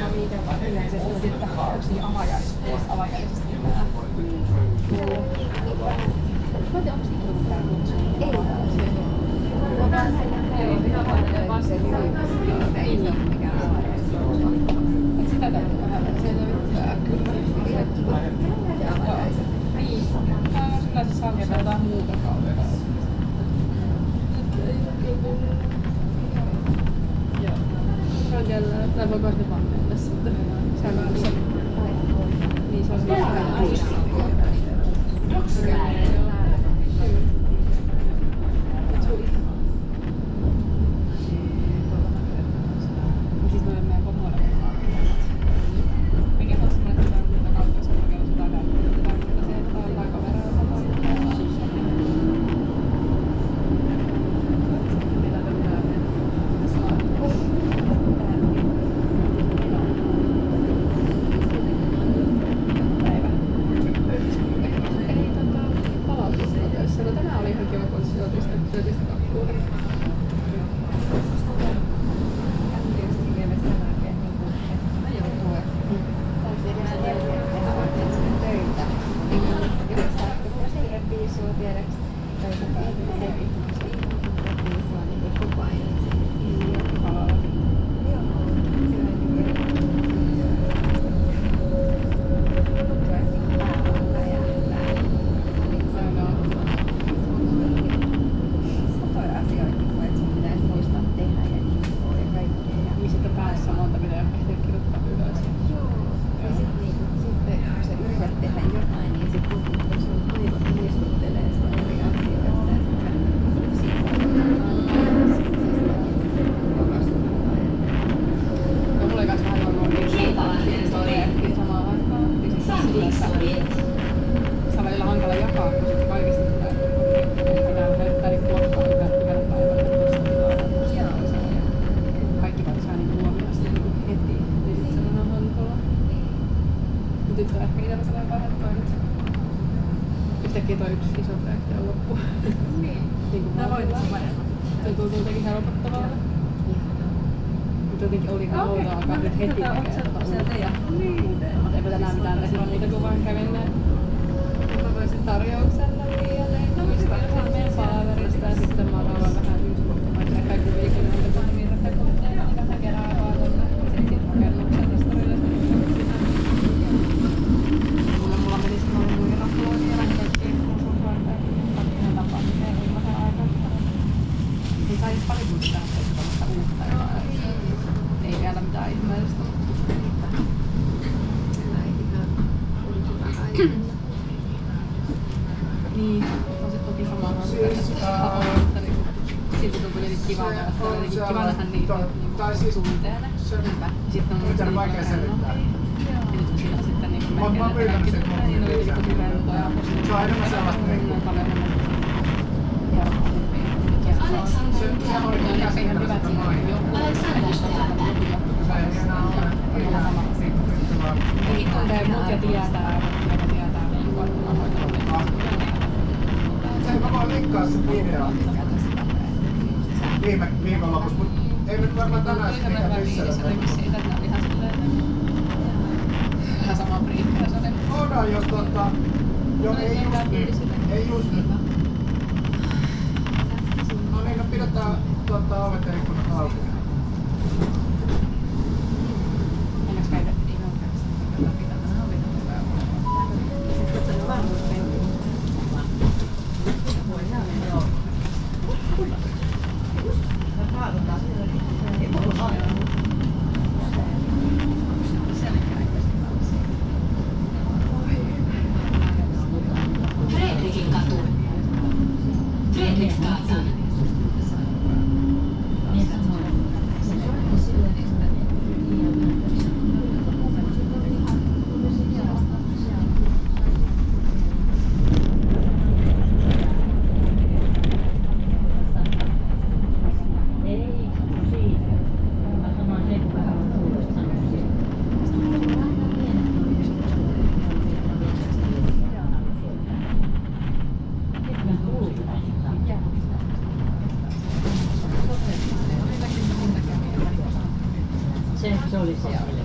on niitä, jotka yleensä että onko avajaisista nimellä. Mä en tiedä, onko siitä tullut täällä kutsu? Ei. Ihan vain vastaan. Ei ole mikään avajaisista. Sitä täytyy vähän selvittää. Kyllä. Niin. Tää on yleensä salketta jotain muuta kautta. Joo. Rangella, tai voiko ne vaan mennä sitten? Säännössä. Niin se on vähän aina. Yhtäkkiä toi yksi iso projekti on loppu. Niin. Nää voitaisiin paremmin. Se tuntuu jotenkin helpottavaa. Mutta jotenkin oli ihan outoa alkaa nyt heti tekemään uutta. Niin. Eipä tänään mitään tehdä muuta kuin vaan kävenneen. Mä voisin tarjouksella ja tein muista meidän palaverista ja sitten mä oon vähän vaikka kaikki liikennöitä tai niitä tekoja, mitä mä kerään vaan tonne. Sitten rakennuksen historiallisesti. Mulla meni sitten muihin rappuloihin ja vähän kaikkiin musuusvarteen. Kaikkien tapaamiseen ilmaisen aikaan. Ei saisi pari tuntia tämmöistä uutta jotain. Ei vielä mitään ihmeellistä. Niin, on se toki samaan aikaan. Silti tuntuu jotenkin kivalta, että on jotenkin kiva nähdä niitä tunteena. Sitten on niitä vaikea selittää. Ja nyt on siinä sitten niin melkein, että kaikki niin on jotenkin tosi rentoja. Se on enemmän sellaista niin paljon enemmän. Se on ihan hyvä, että siinä on joku. Ei tuntee mut ja tietää, joka tietää liikkuvattoman hoitoon. Se mä voin linkkaa sen videon viime viikonlopussa, mut ei nyt varmaan tänään se mikä missään. Se olikin siitä, että on ihan silleen ihan sama briefillä se oli. Voidaan jos jo ei just nyt. Ei just nyt. No niin, no pidetään ovet ja ikkunat auki. Onneksi kaivettiin nopeasti. Läpi tämmönen oli hyvä. Sitten on varmuuspenkki. Voidaan joo. Kaadutaan siellä. Ei mulla aina. Fredrikin katu. Fredriksgatan. Se oli siellä.